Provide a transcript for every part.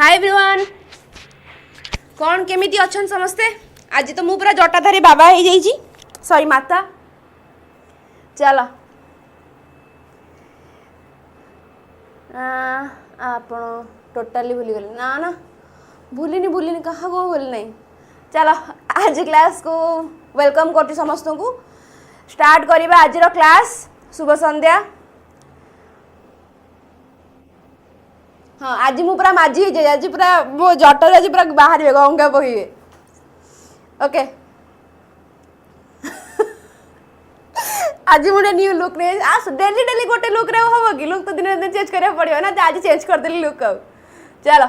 Hi everyone कौन केमिति अछन समस्ते। आज तो मु पूरा जटाधारी बाबा हो जाइए सॉरी माता। चलो आप टोटाली भूली गले ना ना भूलिनी कहा को भूल नहीं। चलो आज क्लास को वेलकम कर समस्त को स्टार्ट करिबा आज क्लास। शुभ संध्या। हाँ आज मु पूरा माझी आज पूरा मो जटर आज पूरा बाहर गंगा बहिए। ओके आज मुझे न्यू लुक नहीं आज डेली डेली गोटे लुक रे हम कि लुक तो दिन दिन चेंज करा पड़ो ना। आज चेंज कर देली लुक। चलो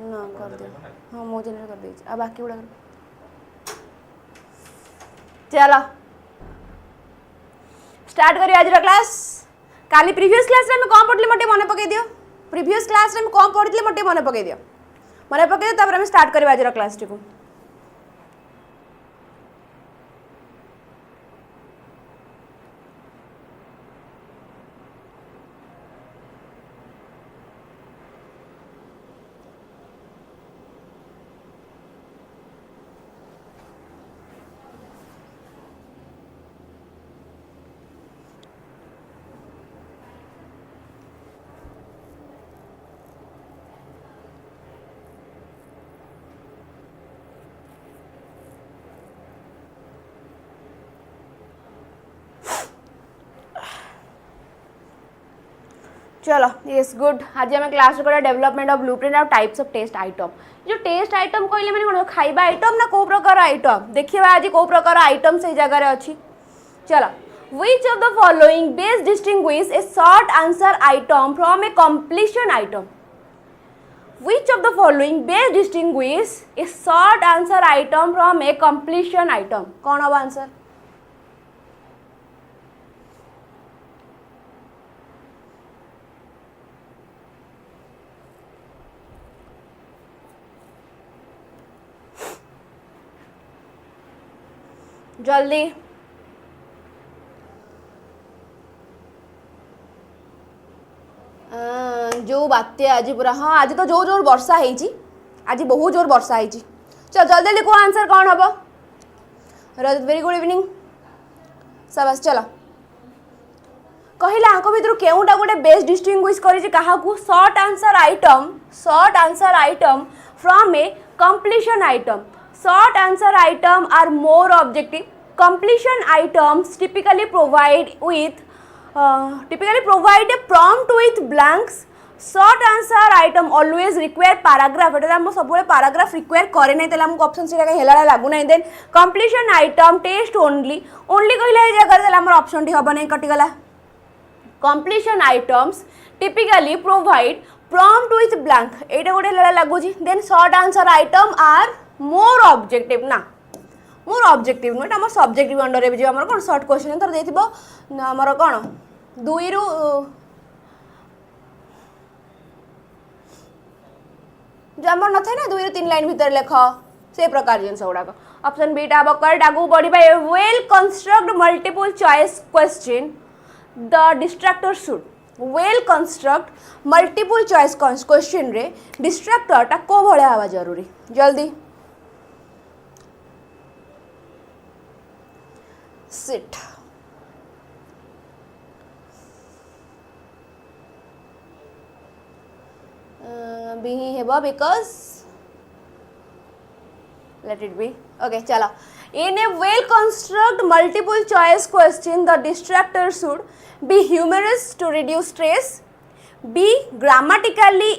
ना कर दे। हाँ मो चैनल कर दे आ बाकी गुड़ा चलो स्टार्ट करिए आज क्लास। काली प्रीवियस क्लास रे हम कौन पढ़ले मटे मन पकई दियो। प्रीवियस क्लास रे हम कौन पढ़ले मटे मन पकई दियो। मन पकई दियो तापर हम स्टार्ट करबा आज क्लास टी को। चलो यस गुड। आज आम क्लास करा development of blueprint of types of test item. जो टेस्ट आइटम कहले माने कोन खाइबा आइटम ना को प्रकार आइटम देखिबा आज को प्रकार आइटम से जगह रे अछि। चलो which of the following best distinguish A short answer item from a completion item. Which of the following best distinguish A short answer item from a completion item. कौन होबा आंसर। जल्दी जो बात्या आज पूरा। हाँ आज तो जोर जोर वर्षा है आज बहुत जोर वर्षा है। चलो जल्दी लिखो आंसर कौन हम। रजत वेरी गुड इवनिंग शाबाश। चलो कहला आंक भितर केउटा गोटे बेस्ट डिस्टिंग्विश करिछि काहाकू short answer item from a completion item. Short answer item are more objective. Completion items typically provide a prompt with blanks. Short answer item always require paragraph. एटा हम सब paragraph require करे नै तला हमको option से हेला लागू नै। Then completion item test only कहले जे कर देला हमर ऑप्शन टी हबो नै कटि गला। Completion items typically provide prompt with blank एटा गोटे हेला लागू जी। Then short answer item are more objective ना मोर ऑब्जेक्टिव नुट आम सब्जेक्टिव अंडर रे जो आमर कोन शॉर्ट क्वेश्चन थर देथिबो आमर कोन 2 रु जो आमर न थाय ना 2 रु 3 लाइन भीतर लेख से प्रकार जिंस गुडा। ऑप्शन बी टा बकर डागु पढिबा well construct multiple choice question the distractor should. Well construct multiple choice question रे डिस्ट्रैक्टर टा को भले हवा जरूरी। जल्दी sit be heba because let it be। okay चलो in a well construct multiple choice question the distractor should be humorous to reduce stress, be grammatically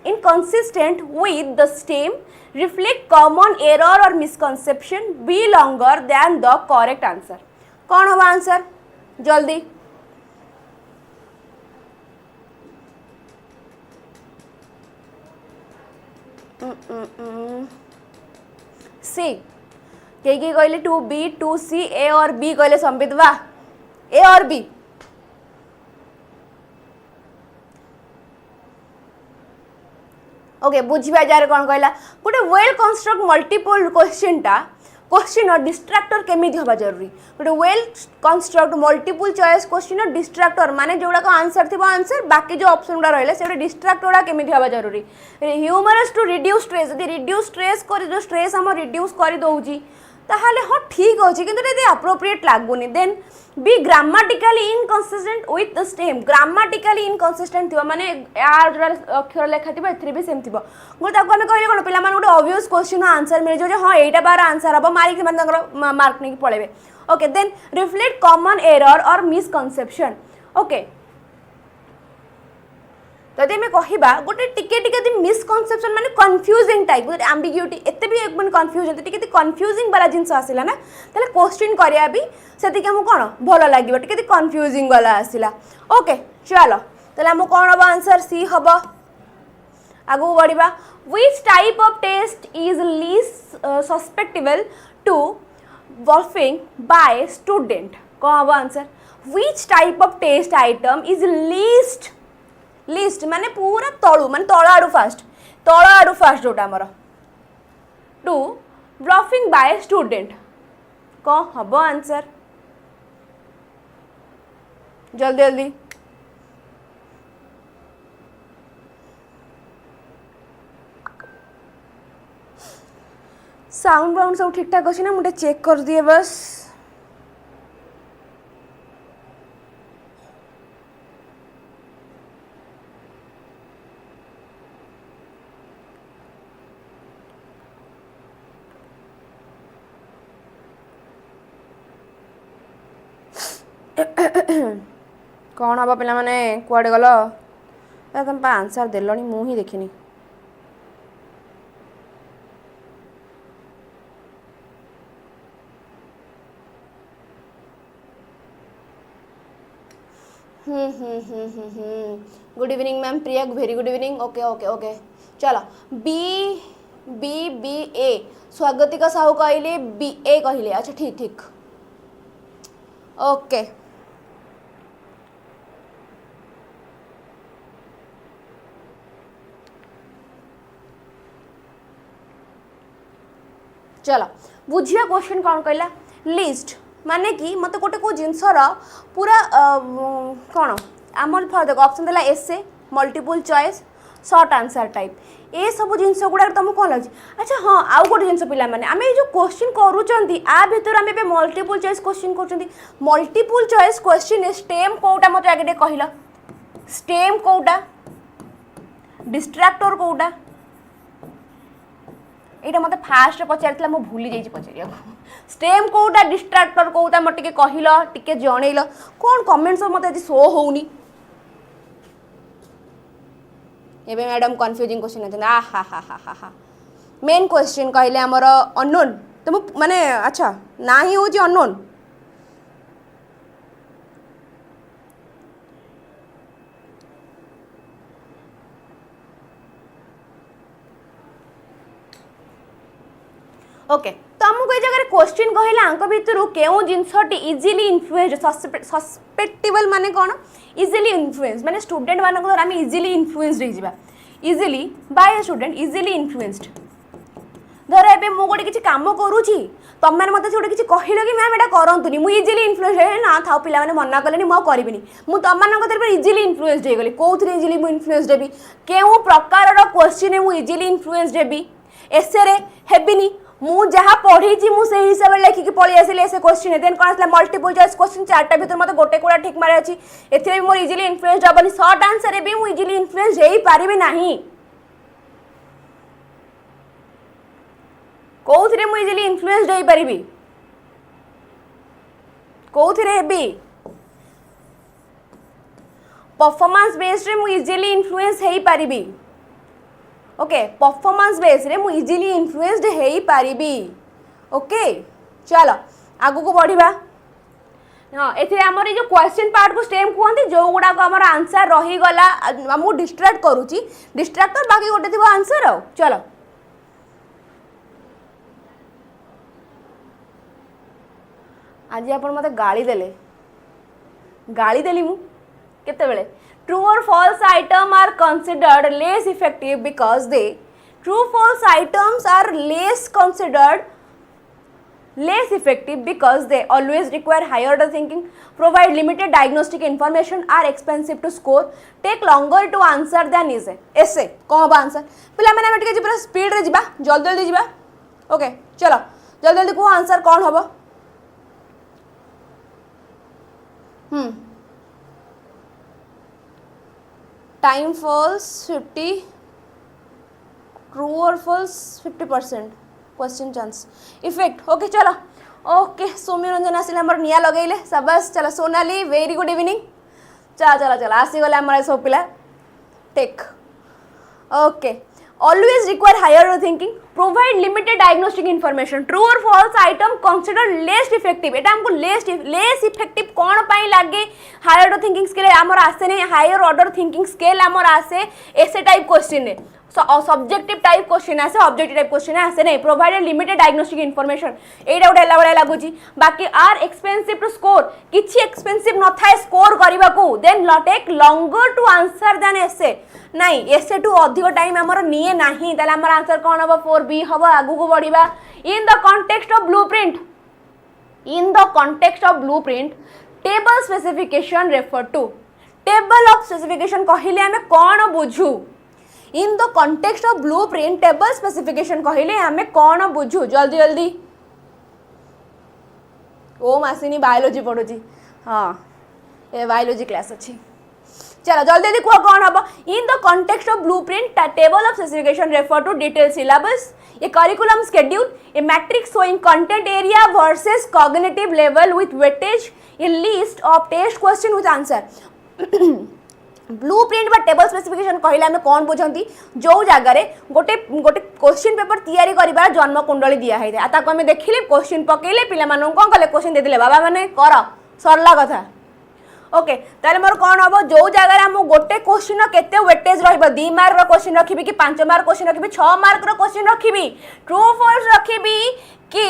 inconsistent with the stem, reflect common error or misconception, be longer than the correct answer। कौन होगा answer जल्दी। सी के कहले 2B 2C A और B कहले संबित वाह A और B। Okay बुझिबा जार कोन कहला गोटे वेल कंस्ट्रक्ट मल्टीपल क्वेश्चन टा क्वेश्चन डिस्ट्राक्टर केमिति हवा जरूरी गोटे well construct multiple choice question distractor माने जोड़ा आंसर थी आंसर बाकी जो ऑप्शन गुड़ा रहा से डिस्ट्राक्टर गुड़ा केमिति हवा जरूरी ह्यूमरस टू रिड्यूस स्ट्रेस यदि रिड्यूस स्ट्रेस कर जो स्ट्रेस हम रिड्यूस कर दौची ताहले हाँ ठीक अच्छे किंतु यदि अप्रोप्रिएट लगुनि then be grammatically inconsistent with the stem grammatically inconsistent थी माने यार जो अक्षर लेखा थी एथि भी सेम थी गोटे आम कहले कौन पे गोटे ऑब्वियस क्वेश्चन आंसर मिल जाए हाँ यहाँ बार आंसर हम मारिक मार्क नहीं पड़े okay then reflect common error और मिसकनसेप्शन ओके तो यदि कहवा गोटे टिके मिसकनसेप्शन माने कन्फ्यूजिंग टाइप गोटे एम्बिग्यूटी एते भी एक कन्फ्यूजन टिके कन्फ्यूजिंग वाला जिनस आसला ना ताले क्वेश्चन करिया भी सेति हम कौन भल लगे टिके कन्फ्यूजिंग वाला आसला ओके चलो ताले हम कौन हम आंसर सी हम आगू बढ़िबा which type of test is least susceptible to wolfing by student कौन हम answer which type of test item is least माने पूरा तलू माने तल आड़ू फास्ट जोटा आमर टू ब्लफिंग बाय स्टूडेंट कौन हम आंसर जल्दी जल्दी साउंड बाउंड सब ठीक ठाक अच्छी ना मुझे चेक कर दिए बस कौन हम पे मैंने कुआडे गल तुम आंसर देल मु ही देखनी good evening ma'am Priya very good evening okay okay okay चलो B B B A Swagatika Sahu कहले बी ए कहले अच्छा ठीक ठीक ओके चलो बुझिया क्वेश्चन कौन कहला लिस्ट माने कि मत गोटे को जिनसर पूरा कौन आम फर देख ऑप्शन देला essay multiple choice short answer type ए सब जिनस गुड़ा तुमको कौन लगे अच्छा हाँ आउ गोटे जिन पे आम जो क्वेश्चन करुँच आ भर आम मल्टीपल चॉइस क्वेश्चन कर मल्टीपल चॉइस क्वेश्चन स्टेम कौटा मत आगे कहल स्टेम कौटा डिस्ट्राक्टर कौटा यहाँ मत फास्ट पचार मु भूली जाइए पचार स्टेम कौटा डिस्ट्राक्टर कौटा मत कहल टे जनइल कौन कमेंट सब मत शो होनी एबे मैडम कन्फ्यूजिंग क्वेश्चन आ हा हा हा हा हा मेन क्वेश्चन कहले आमर अननोन तुम माने अच्छा ना ही हूँ अननोन ओके तो आमको ये जगह क्वेश्चन कहला आंक भितर क्यों जिनसटी इजिली इन्फ्लुएंस सस्पेक्टेबल माने कौन इजिली इन्फ्लुएंस माने स्टूडेंट मान द्वारा आम इजिली इन्फ्लुएंस्ड हो easily by student easily influenced धर ए मु गोटे किसी काम करुँची तुम मैंने मतलब गोटे किसी कहल कि मैम यहाँ करतुनि मुझे इजिली इन्फ्लुएंस ना था पिला मना कले मुझे करी मुझे तुम इजिली इन्फ्लुएंस्ड हो गली कौन इजिली मुझे इन्फ्लुएंस्ड हेबी क्यों प्रकार क्वेश्चन मुझे इजिली इन्फ्लुएंस्ड हेबी एसे हेबिनी मु जहाँ पढ़ी मुझे हिसाब से लेखिकी पलि आसिले से क्वेश्चन देन कौन आसला मल्टीपल चॉइस क्वेश्चन चार्टा भर मत गोटे कोड़ा ठीक मारे अच्छी एथि मोर इजिली इन्फ्लुएंस्ड हेबनी शॉर्ट आंसर भी मुझे इजिली इन्फ्लुएंस्ड हो पारिबी नाही कौन मुझे इजिली इन्फ्लुएंस्ड हो पारिबी कौन हेबी परफॉर्मेंस बेस्ड रे मुझे इजिली इन्फ्लुएंस हो पारिबी ओके परफॉर्मेंस बेस रे मुझे इजिली इन्फ्लुएंस्ड हो पारिबी ओके चलो आगु को बढ़िबा हाँ एथि आमर जो क्वेश्चन पार्ट को स्टेम कहते जो गुड़ाक आमर आंसर रहीगला आमको डिस्ट्राक्ट करुच्ची डिस्ट्राक्टर बाकी गोटे थी आंसर आ चलो आज आप मत गाड़ी देली मु केतेबेले ट्रू और false item are considered less effective because they true false items are less considered less effective because they always require higher order thinking, provide limited diagnostic information, are expensive to score, take longer to answer than essay. कौन हम answer पिला मैंने टिके पूरा speed रे जिबा जल्दी जल्दी जिबा ओके चलो जल्दी जल्दी को आंसर कौन हबो टाइम फॉल्स 50 ट्रू और false 50% question chance effect okay चलो ओके सौम्य रंजन आसिले हमर निया लगेले सबस चलो सोनाली वेरी गुड इवनिंग चलो चलो चलो आसी गले हमर सब पिला take okay always require higher thinking, provide limited diagnostic information, true or false item considered less effective. एटा हमको less effective कौन पाई लागे higher order thinking skill हमर आसे नहीं higher order thinking skill हमर आसे ऐसे टाइप क्वेश्चन है सब्जेक्टिव टाइप क्वेश्चन आसे ऑब्जेक्टिव टाइप क्वेश्चन आसे नहीं प्रोवाइडेड लिमिटेड डायग्नोस्टिक इनफॉरमेशन एटा उठे ला बडा लागुची बाकी आर एक्सपेंसिव टू स्कोर किछि एक्सपेंसिव न थाए स्कोर करबा को then take longer to answer than essay नहीं एसे टू अधिक टाइम हमर निए नाही ताले हमर आंसर कोन हबो 4b हबो आगु को बढ़िबा in the context of blueprint table specification refer to table of specification कहिले हमें कोन बुझू in the context of blueprint table specification कहिले हमें कोन बुझू जल्दी जल्दी ओ मासिनी बायोलॉजी पढुची हां ए बायोलॉजी क्लास अछि चलो जल्दी जल्दी कह कौन हम in the context of blueprint table of specification refer to detail syllabus a curriculum schedule a matrix showing content area versus cognitive level with weightage a list of test question with answer blueprint बा table specification कहले हमें कौन बुझंती जो जगह रे गोटे गोटे question paper तैयारी करिबार जन्म कुंडली दिया है ताको हमें देखिले क्वेश्चन पकेले पिला मानन कोन कले क्वेश्चन दे दिले बाबा माने कर सरला कथा ओके ताले मोर कोन हबो जो जगह रे हम गोटे क्वेश्चन केते वेटेज रहइबो 2 मार्क रो क्वेश्चन रखिबी कि 5 मार्क क्वेश्चन रखिबी 6 मार्क रो क्वेश्चन रखिबी ट्रू फॉल्स रखिबी कि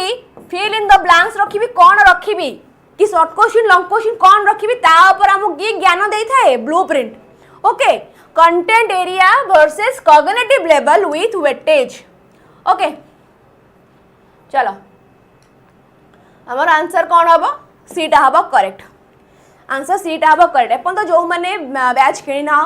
फिल इन द ब्लैंक्स रखिबी कोन रखिबी कि शॉर्ट क्वेश्चन लॉन्ग क्वेश्चन कोन रखिबी ता ऊपर हम की ज्ञान देई थाए blueprint okay content area versus cognitive level with weightage okay चलो हमर आंसर कोन हबो सीटा हबो करेक्ट आंसर सीटा हबो करेक्ट अपन तो जो माने बैच किनी ना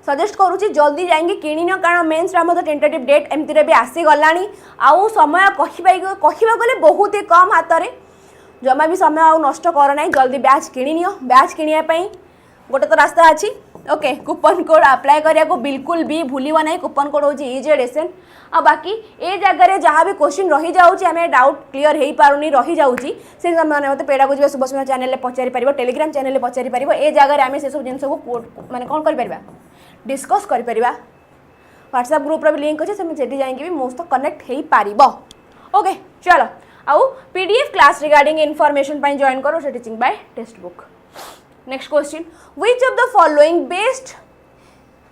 सजेस्ट करूची जल्दी जाएंगे किनी न कारण मेंस रा मत टेंटेटिव डेट एमती रे भी आसी गलानी आउ समय कहिबा गले बहुत ही कम हाथ रे जमा भी समय आउ नष्ट कर नाही जल्दी बैच किनी नियो बैच किनिया पई गोटे तो रास्ता अछि ओके कूपन कोड अप्लाई करिया को बिल्कुल भी भूलिबा नहीं कूपन कोड होची 𝐁𝐸 आ बाकी ए जगह रे जहाँ भी क्वेश्चन रही जाउची हमें डाउट क्लियर हेई पारुनी रही जाउची से समय मते पेडागोजी सुभस्मिता चैनल ले पचारि परिबो टेलीग्राम चैनल ले पचारि परिबो ए जगह रे हमें से सब जिंस को माने कोन करि परिबा डिस्कस करि परिबा व्हाट्सएप ग्रुप रे भी लिंक अछि से सेठी जाएंगे भी मोस्ट कनेक्ट हेई पारिबो ओके चलो आउ पीडीएफ क्लास रिगार्डिंग इन्फॉर्मेशन पई जॉइन करो से teaching by text book next question which of the following best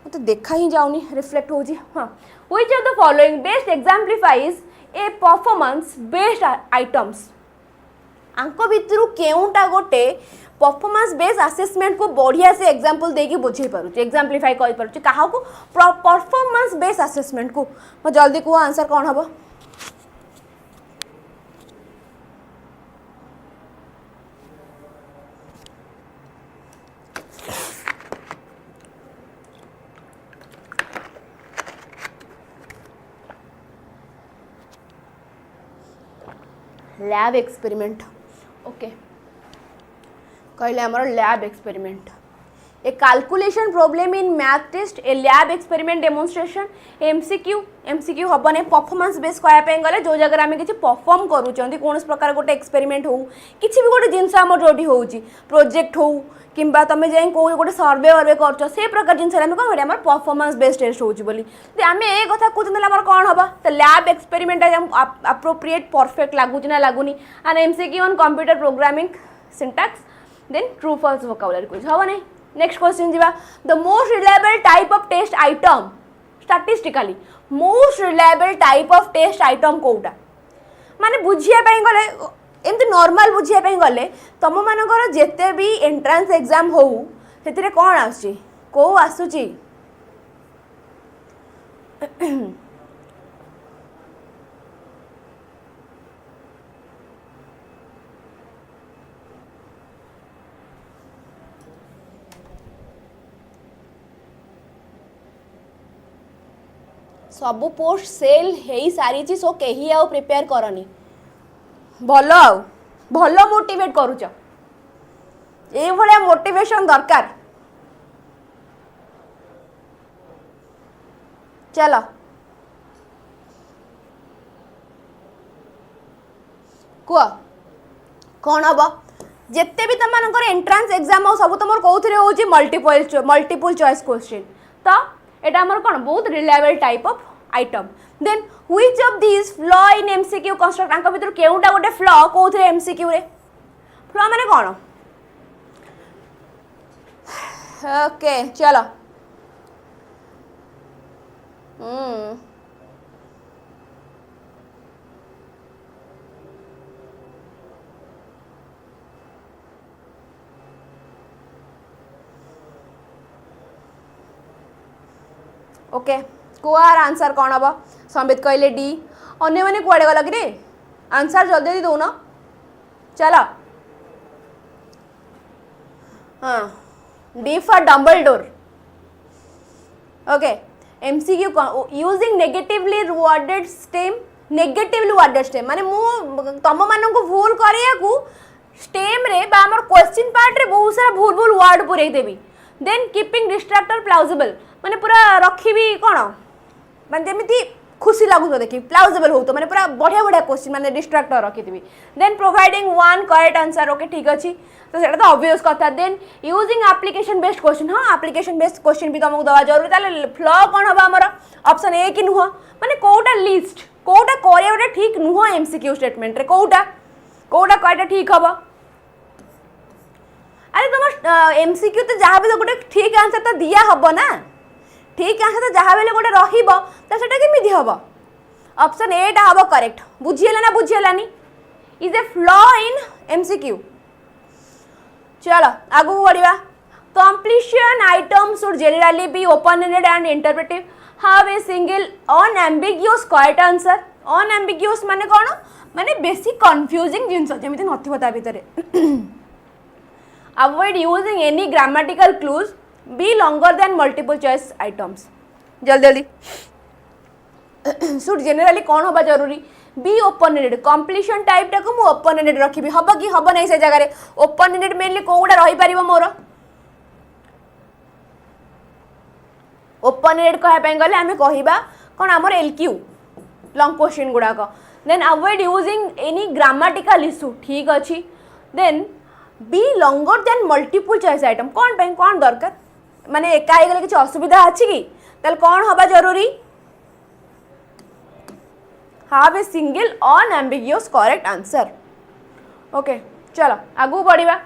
तो देखा ही जाऊनी रिफ्लेक्ट हो जी हाँ which of the following best exemplifies a performance based items आंको भितरु केउटा गोटे परफॉर्मेंस बेस्ड असेसमेंट को बढ़िया से एग्जांपल देकी बुझे पारुछ एग्जाम्प्लिफाई करि पारुछ काहा को परफॉर्मेंस बेस्ड असेसमेंट को म जल्दी को आंसर कोन हबो लैब एक्सपेरिमेंट ओके कहले हमर लैब एक्सपेरिमेंट ए calculation problem in math test ए लैब एक्सपेरिमेंट डेमोन्स्ट्रेशन एमसीक्यू हबने परफॉर्मेंस बेस कहया पे गले जो जगह आमे किछि परफॉर्म करूचंती कोनस प्रकार गोटे एक्सपेरिमेंट हो किछि भी गोटे जिंस हमर जोडी होउची प्रोजेक्ट हो किंबा तमे जाई को गोटे सर्वे वर्वे करछ से प्रकार जिंस आमे कोन हमर परफॉर्मेंस बेस्ड टेस्ट होउची बोली ते आमे ए कथा कहतले हमर कोन हबा त लैब एक्सपेरिमेंट अप्रोप्रिएट परफेक्ट लागुची ना लागुनी and MCQ on computer programming syntax then true false vocabulary quiz हबो नै नेक्स्ट क्वेश्चन जीवा the most reliable type of test item statistically most reliable type of test item कोउटा माने बुझिया पई गले एमती नॉर्मल बुझिया पई गले तम मानकर जेते भी एंट्रेंस एग्जाम हो सेतिरे कोन आसी को आसुची सबु पोस्ट सेल हेई सारी सो कहीं आउ प्रिपेयर करनी भल आउ भल मोटिवेट करूच ये भाया मोटिवेशन दरकार चलो कुआ कौन हम जिते भी तुम एंट्रांस एग्जाम हो सब तुम कौन हो मल्टीपल चॉइस क्वेश्चन तो यहाँ आम कौन बहुत reliable type of item then which of this flaw in MCQ construct भर केउटा गोटे फ्लॉ कौन एमसीक्यू रे फ्लॉ माने कौन ओके चलो ओके कुआर आंसर कौन हम संबित कहले डी अन्य मैंने कुआड़े गल कि आंसर जल्दी जल्दी दौन चलो हाँ D for Dumbledore okay MCQ using negatively worded stem negatively worded stem माने मु तुम मान को भूल करिया स्टेम रे बा हमर क्वेश्चन पार्ट रे बहुत सारा भूल भूल वर्ड पुरई देबी देन कीपिंग डिस्ट्रैक्टर प्लाउजिबल माने पूरा रखी कौन माने जमी खुशी लगुत देखिए प्लाउजिबल हो तो माने पूरा बढ़िया बढ़िया क्वेश्चन माने डिस्ट्रैक्टर रखी then providing one correct answer okay ठीक अच्छे तो सेटा तो ऑब्वियस कथा then using application based question हाँ एप्लिकेशन बेस्ड क्वेश्चन भी तुमको दवा जरूरी ताले फ्लॉ कौन हम आमर ऑप्शन ए कि नुह माने कोटा लिस्ट कोटा करिया ठीक नुह एमसीक्यू स्टेटमेंट रे कोटा कोटा कहटा ठीक हम अरे तुम एमसीक्यू तो जहाँ भी गोटे ठीक आंसर तो दिया हम ना ठीक आंसर तो जहाँ बेले गोटे रहिबो तो सेटा केमिति हबो ऑप्शन ए टा हबो करेक्ट बुझियला ना बुझियलानी is a flaw in MCQ चलो आगु बढ़िया completion item should generally be open ended and interpretive have a single unambiguous correct answer unambiguous माने कौन माने बेसी कंफ्यूजिंग जिंस जेमिति नथिबो ता भितरे avoid using any grammatical clues be longer than multiple choice items जल्दी जल्दी शुड जनरली कौन हवा जरूरी be open ended completion type टाक मु ओपन एंडेड रखी हम कि हम नहीं से जगह ओपन एंडेड मेनली कौटा रही पार मोर ओपन एंडेड कहवाई गले आम कह कौन आमर एलक्यू लॉन्ग क्वेश्चन गुड़ाक then avoid using any grammatical issue ठीक अच्छे then be longer than multiple choice item कौन पे कौन दरकार माने एका गले किसी असुविधा अच्छी कि ताल कौन हवा जरूरी have a single unambiguous correct answer okay चलो आगू बढ़िया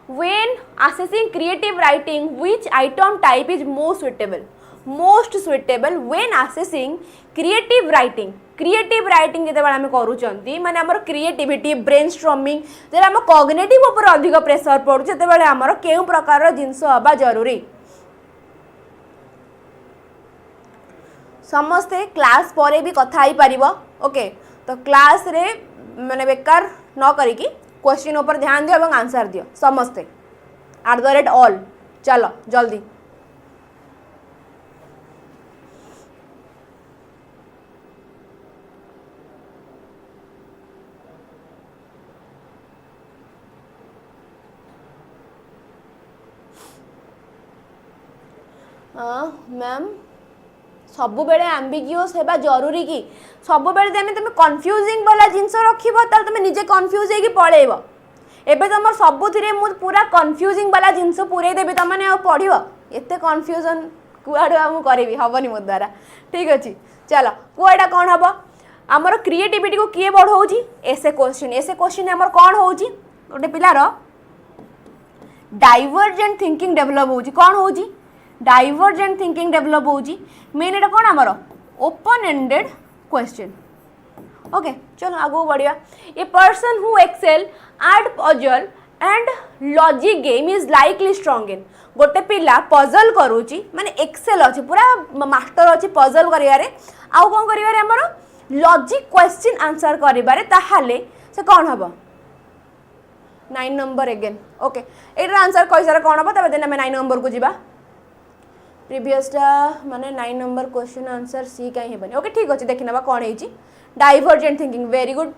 when assessing creative writing which item type is most suitable when assessing creative writing जिते आम करूँ माने आमर क्रिएटिविटी ब्रेनस्टॉर्मिंग जब आम कॉग्निटिव ऊपर अधिक प्रेशर पड़ू से आमर केउ प्रकार जिनस हवा जरूरी समस्ते क्लास पर भी कथा ही पारिबो ओके तो क्लास रे माने बेकार न करिकी क्वेश्चन ऊपर ध्यान दियो और आंसर दियो समस्ते @all चलो जल्दी मैम सब बेले एम्बिगियस हेबा जरूरी कि सब बेले जमी तुम कन्फ्यूजिंग वाला जिनस रखिबो त तुम निजे कन्फ्यूज होगी पळेबो एबे तुम सबुथिरे मु पूरा कन्फ्यूजिंग वाला जिनस पुरे देबी तुम माने पढ़िबो एते कन्फ्यूजन कुआडू हम करबी हबनी मो द्वारा ठीक अछि चलो कुआडा कोन हबो हमर क्रिएटिविटी को किए बढ़ाउची ऐसे क्वेश्चन हमर कोन होउची गोटे पिलार डाइवर्जेंट थिंकिंग डेवलप होउची कोन होउची डाइवर्जेंट थिंकिंग डेवलप होउची मेन एटा कोन हमर ओपन एंडेड क्वेश्चन ओके चलो आगो बढ़िया a person who excel at puzzle and logic game is likely strong in गोटे पिला पजल करूची माने एक्सेल अछि पूरा मास्टर अछि पजल करिवारे आउ कोन करिवारे हमर लॉजिक क्वेश्चन आंसर करिवारे ताहाले से कोन हबो 9 नंबर अगेन ओके एटा आंसर कइसारे कोन हबो तबे देना मैं 9 नंबर को जिबा प्रीवियसटा माने 9 नंबर क्वेश्चन आंसर सी कहीं हेबनी ओके ठीक अच्छे देखी ना कौन है divergent thinking very good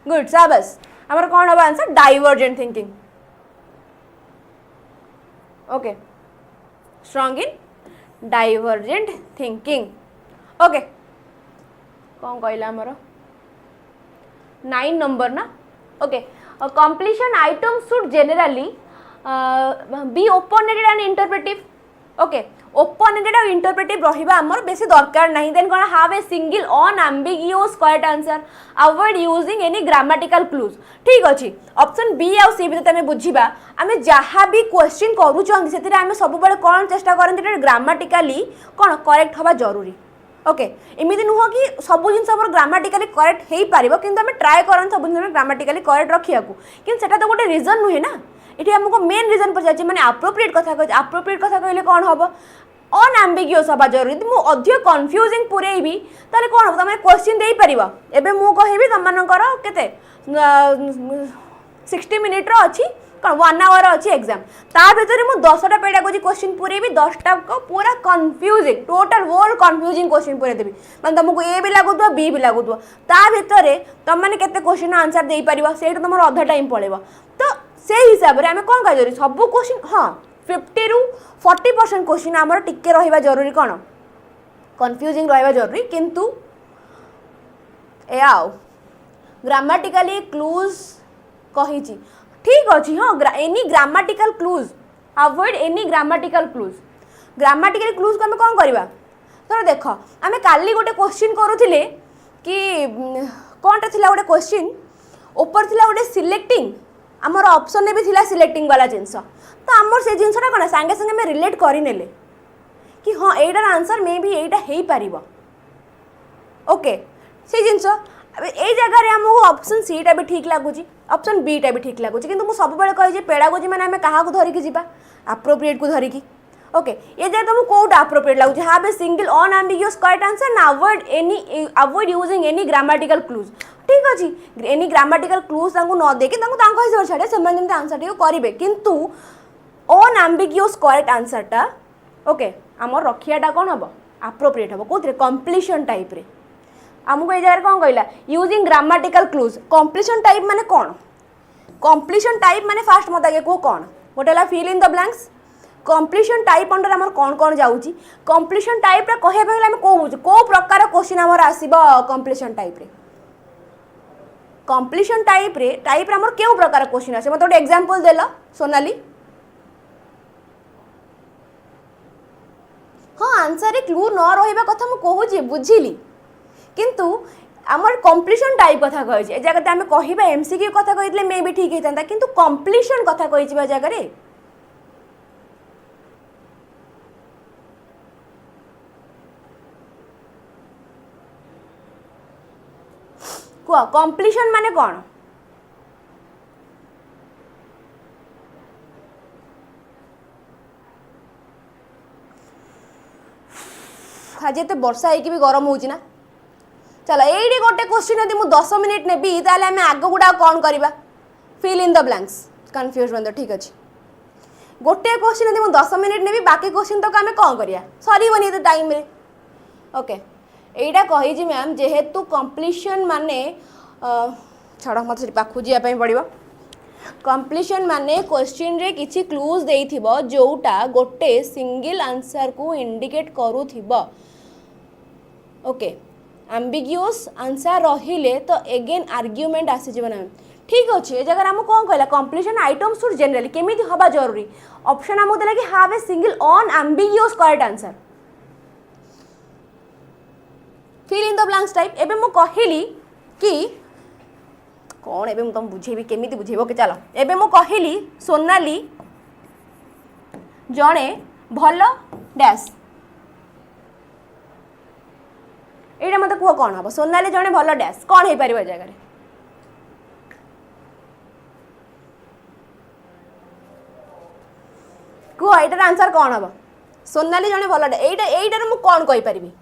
good साबस आमर कौन हम answer divergent thinking okay strong in divergent thinking okay कौन कहला आमर 9 नंबर ना okay completion items should generally be open-ended and interpretive okay open-ended और interpretive रहिबा हमर बेसी दरकार नहीं देन कोन have a single unambiguous correct answer avoid using any grammatical clues ठीक अछि ऑप्शन बी आ सी भी तमे बुझिबा आमे जहाँ भी क्वेश्चन करू चंदी सेतिरे आमे सब बेले कोन चेष्टा करन ग्रामेटिकली कोन करेक्ट हवा जरूरी ओके एमती नुह कि सब जिन ग्रामेटिकली करेक्ट हो पार कि आम ट्राए करन सब जिन ग्रामेटिकली करेक्ट रखा कि सेटा तो गोटे रिजन नुहे ना ये आमको मेन रिजन पचार मैंने आप्रोप्रिएट कथा कहले कौन हम अनएम्बिगियस हवा जरूरी मुझे अधिक कन्फ्यूजिंग पुरेबी ताले कौन हम तुम क्वेश्चन दे पार एबे मु कहबी तुम मानकर केते 60 मिनिट अच्छी कौन 1 आवर अच्छी एग्जाम ता भीतर मु 10टा पेडागोजी क्वेश्चन पुरेबी 10टा को पूरा confusing total whole confusing question पुरे देबी माने तुमको ए भी लागुथवा बी भी लागुथवा ता भीतर तुम माने केते क्वेश्चन आंसर दे परिबा सेठ तुमर आधा टाइम पळेबा तो से हिसाब रे हमें कौन कह जरूरी सब क्वेश्चन हाँ 50 ରୁ 40% क्वेश्चन आमर टिके रहिबा जरूरी कौन कन्फ्यूजिंग रहिबा जरूरी किंतु ए आओ ग्रामेटिकली क्लूज कही ठीक अच्छे हाँ any grammatical clues avoid any grammatical clues को आम कौन करवा तो देख आम काली गोटे क्वेश्चन करूले कि कौनटा थिला गोटे क्वेश्चन ऊपर थिला गोटे सिलेक्टिंग आमर ऑप्शन भी थिला सिलेक्टिंग वाला जिनस तो आमर से जिनसटा कौन सांगे सांगे आम रिलेट करनेले कि हाँ एटार आंसर मे भी एटा हो पार ओके से जिनस ए जगह आमको ऑप्शन सी टा भी ठीक लगुच ऑप्शन बी टा भी ठीक लगुच किंतु मुझे सब कही पेडागोजी मैंने आम क्या धरिकी जा आप्रोप्रिएट को धरिकी ओके ये जगह तुमको कौटा आप्रोप्रिएट लगुच have a single unambiguous correct answer ना avoid using any grammatical clues ठीक अच्छे एनी ग्रामेटिकल क्लूज न देकी हिसाब छाड़े से आंसर टी करेंगे किंतु अनएम्बिगियस करेक्ट आंसरटा ओके आम रखियाटा कौन हम आप्रोप्रिएट हम कौन कम्प्लीशन टाइप रे आमको ये जगह कौन कहला using grammatical clues completion type माने कौन कम्प्लीशन टाइप माने फास्ट मत आगे कह कौन गोटे fill in the blanks completion type under आम कौन कौन जाऊँगी कम्प्लीशन टाइप कहवाई आम कौन कौ प्रकार क्वेश्चन आमर आसब कम्प्लीशन टाइप रे कम्प्लीशन टाइप आमर क्यों प्रकार क्वेश्चन आसे मत गोटे एग्जांपल देल सोनाली हाँ आंसर क्लू न रहा कथा मुझे बुझिली किंतु आमर कम्प्लीशन टाइप कथा कही जगह आम कह एमसीक्यू कथा कही मे भी ठीक होता किंतु कम्प्लीशन कथा कही जगह कह कम्प्लीशन माने कौन आज ये वर्षा होगी भी गरम होना चलो ये गोटे क्वेश्चन यदि मुझे 10 मिनिट नेबी ताले आम आग गुड़ा कौन करवा fill in the blanks confuse बंद ठीक अच्छे गोटे क्वेश्चन यदि मुझे 10 मिनिट नेबी बाकी क्वेश्चन तक आम कौन करिया सरीबनी तो टाइम रे ओके एटा कही मैम जेहेतु कम्प्लीशन माने छाड़ मत पाखु जावाई पड़ो कम्प्लीशन माने क्वेश्चन रे किछि क्लूज देइथिबो जोटा गोटे सिंगल आंसर को इंडिकेट करूथिबो ओके एम्बिगियस आंसर रहिले तो एगेन आर्ग्युमेंट आसी जीवन ठीक अच्छे जगह आम कौन कहला कम्प्लीशन आइटम शुड जनरली केमिति हवा जरूरी ऑप्शन आमको देला कि have a single unambiguous correct answer fill in the blanks type एबे मु कहली कि कौन एबे तुम बुझेबी केमिति बुझेबो के चलो एबे मु कहली सोनाली जणे भल डैश एटा मत कह कौन हम सोनाली जणे भल डैश कौन हो पार जगह कह एटार आंसर कौन हम सोनाली जणे भल एटार मु कौन कहि पारिबी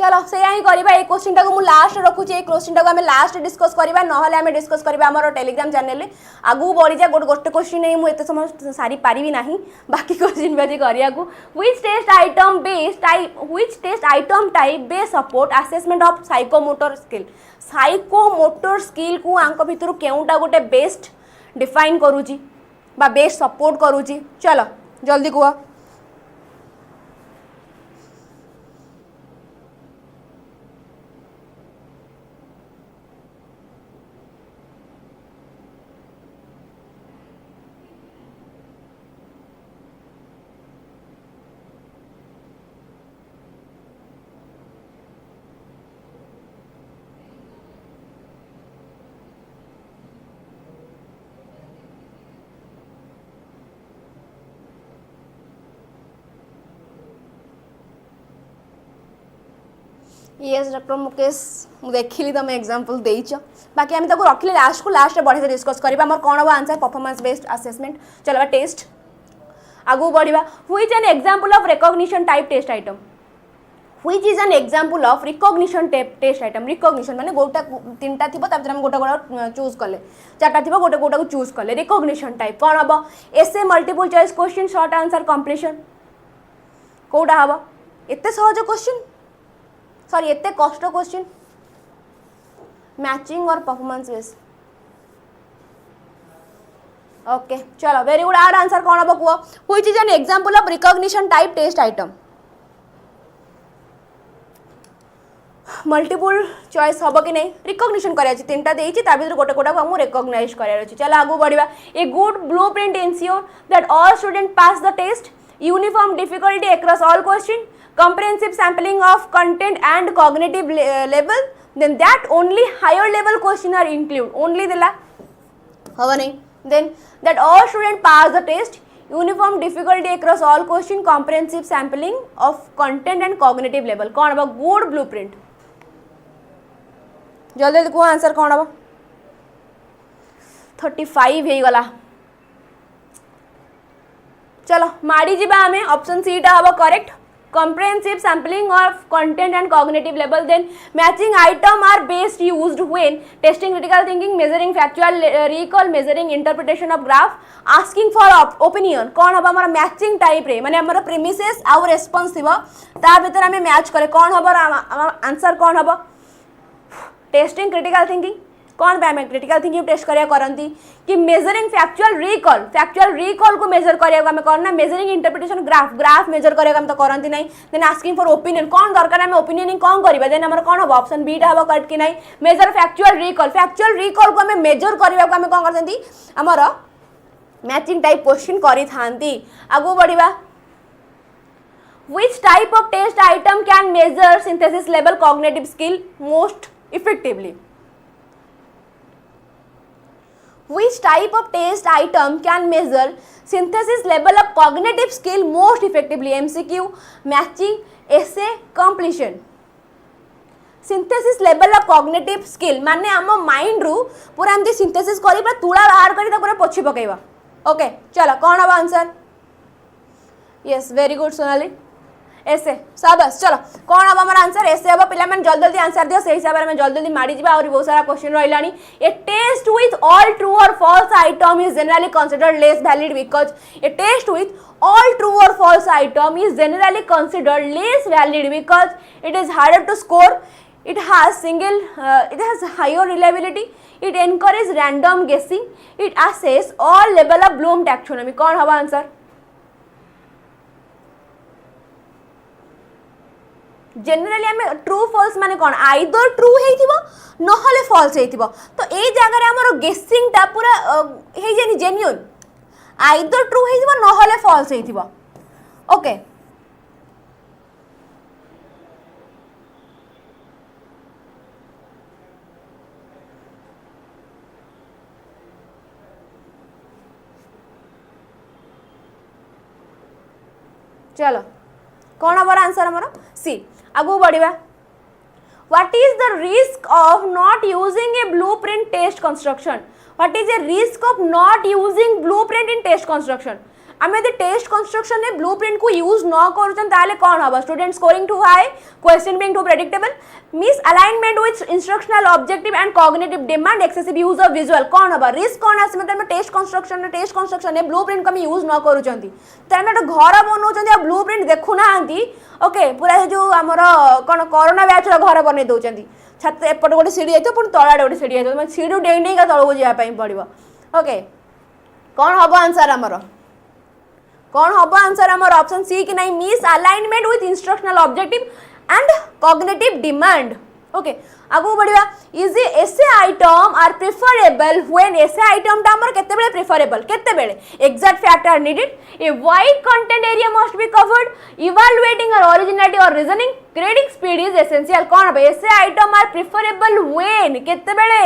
चलो से ही करवा ये क्वेश्चन टाक मुझे लास्ट रखुच्छे ये क्वेश्चन टाक आम लास्ट डिस्कस करवा ना आम डिस्कस करवा आम टेलीग्राम चैनल में आगू बढ़ी जा गोटे क्वेश्चन नहीं मुझे समय सारी पारि ना बाकी क्वेश्चन भी करने को which test item type best support assessment of psychomotor skill को आंक भितर केउटा गोटे बेस्ट डिफाइन करूची बा बेस्ट सपोर्ट करूची चलो जल्दी कह यस डॉक्टर मुकेश मुझे देखिली तुम एग्जांपल देच बाकी आम रखिले लास्ट को लास्ट बढ़िया से डिस्कस करवा आम कौन हम आंसर परफॉर्मेंस बेस्ड असेसमेंट चलवा टेस्ट आगू बढ़िया which an example of recognition type test item which is an example of recognition test item recognition माने गोटा तीनटा थी तापर हम गोटा गोटा चूज कले चारटा थी गोटे गोटा को चूज कले रिकॉग्निशन टाइप कौन हम essay multiple choice question short answer completion कोटा हम एत सहज क्वेश्चन सॉरी एत कष्ट क्वेश्चन मैचिंग और परफॉर्मेंस बेस ओके चलो वेरी गुड आर आंसर कौन हम कह which is an example of recognition type test item multiple choice हम कि नहीं रिकॉग्निशन कराया तीन टा भर गोटे गोटा को रिकॉग्नाइज करार चलो आगू बढ़िया a good blueprint ensure that all student pass the test uniform difficulty across all question comprehensive sampling of content and cognitive level then that only higher level question are include only dela hava nahi then that all student pass the test uniform difficulty across all question comprehensive sampling of content and cognitive level कौन हबा good blueprint जल्दी जल्दी को answer कौन हबा 35 हे गला चलो माड़ी जीबा हमें ऑप्शन सी टा हबा correct comprehensive sampling of content and cognitive level then matching item are best used when testing critical thinking measuring factual recall measuring interpretation of graph asking for opinion कौन हम हमारा मैचिंग टाइप रे माने हमारा premises आउ response थिबो ता भीतर हमें मैच करे कौन हम आंसर कौन हम टेस्टिंग क्रिटिकल थिंकिंग कौन पे हमें क्रिटिकल थिंकिंग टेस्ट करिया करंती कि मेजरिंग फैक्चुअल रिकॉल को मेजर करिया हमें करना मेजरिंग इंटरप्रिटेशन ग्राफ मेजर करिया हम तो करंती नहीं देन आस्किंग फॉर ओपिनियन कौन दरकार हमें ओपिनियन कौन करबा देन हमर कौन हो ऑप्शन बी टा हो करेक्ट कि नहीं मेजर फैक्चुअल रिकॉल को हमें मेजर करिया हमें कौन करथंती हमर मैचिंग टाइप क्वेश्चन करी थांती आगु बढ़िबा which type of test item can measure synthesis level cognitive skill most effectively which type of test item can measure synthesis level of cognitive skill most effectively MCQ matching essay completion synthesis level of cognitive skill माने आम mind रु पूरा एमती synthesis करी पूरा तुला बाहर करी ता पूरा पोछि पकेबा ओके चलो कौन हबा answer yes very good Sonali essay शाबाश चलो कौन हम हमारा आंसर एसे हम पिला मैंने जल्दी जल्दी आंसर दियो से हिसाब रे मैं जल्दी जल्दी मारी जीवा और बहुत सारा क्वेश्चन रहिलानी a test with all true और false item is generally considered less valid because a test with all true or false item is generally considered less valid because it is harder to score it has higher reliability it encourages random guessing it assess all level of Bloom taxonomy कौन हवा answer generally आम true false माने कौन either true हेइथिबो नहले false हेइथिबो तो ए जगह रे हमर गेसिंग टा पूरा हे जेनी जेन्युइन आइदर ट्रू हेइथिबो नहले फॉल्स हेइथिबो ओके चलो कौन हमारा आंसर हमारा सी आगू बढ़िया what is the risk of not using a blueprint test construction what is a risk of not using blueprint in test construction आम यदि टेस्ट कंस्ट्रक्शन में ब्लू प्रिंट को यूज न कर कौन हम student scoring too high question being too predictable misalignment with instructional objective and cognitive demand excessive use of visual कौन हम रिस्क कौन आस टेस्ट कंस्ट्रक्शन में ब्लू प्रिंट को आम यूज न करूँ घर बनाऊँ ब्लू प्रिंट देखुना ओके पूरा जो आमर कौन कोरोना बैच घर बन दौरान छात एपटे गोटे सीढ़ी जाइए पुणी तल गोटे सीढ़ी जाइए सीढ़ी डेई नहीं तलू जावाई पड़ो ओके कौन हम आंसर आमर कौन हम आंसर आमर ऑप्शन सी कि नहीं misalignment with instructional objective and cognitive demand okay आगु बढ़िया is essay item are preferable when essay item टा हमर केते बेले प्रिफरेबल केते बेले exact fact are needed a wide content area must be covered evaluating और ओरिजिनलिटी और reasoning grading speed is essential कौन बे essay item are preferable when केते बेले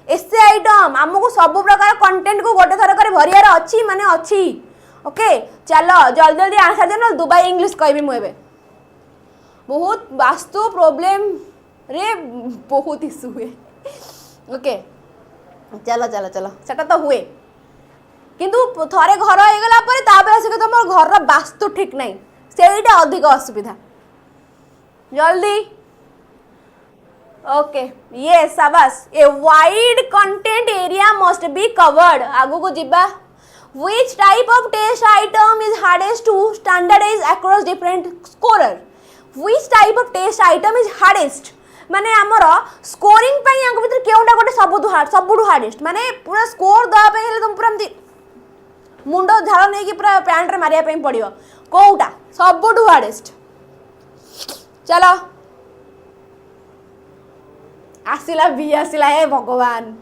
एसे आइटम हमको सब प्रकार कंटेंट को गोटे थर कर भरियार अच्छी माने अच्छी ओके चलो जल्दी जल्दी आंसर देना दुबई इंग्लिश कहबी मुझे बहुत वास्तु प्रॉब्लम रे बहुत इशू हुए ओके चलो चलो चलो सेटा तो हुए किंतु थरे घर हो गला पर तापर आसे तुम घर वास्तु ठीक नहीं सेटा अधिक असुविधा जल्दी ओके ये शाबाश ए wide content area must be covered आगु को जिबा which type of test item is hardest to standardize across different scorer which type of test item is hardest माने आमर स्कोरिंग पई आंक भीतर केउटा गोटे सबुठु हार्डेस्ट माने पूरा स्कोर दवा पई हेले तुम पूरा मुंड झाल नहीं कि पूरा पैंट रे मारिया पई पड़ियो कोउटा सबुठु हार्डेस्ट चलो आसिला भी आसिला हे भगवान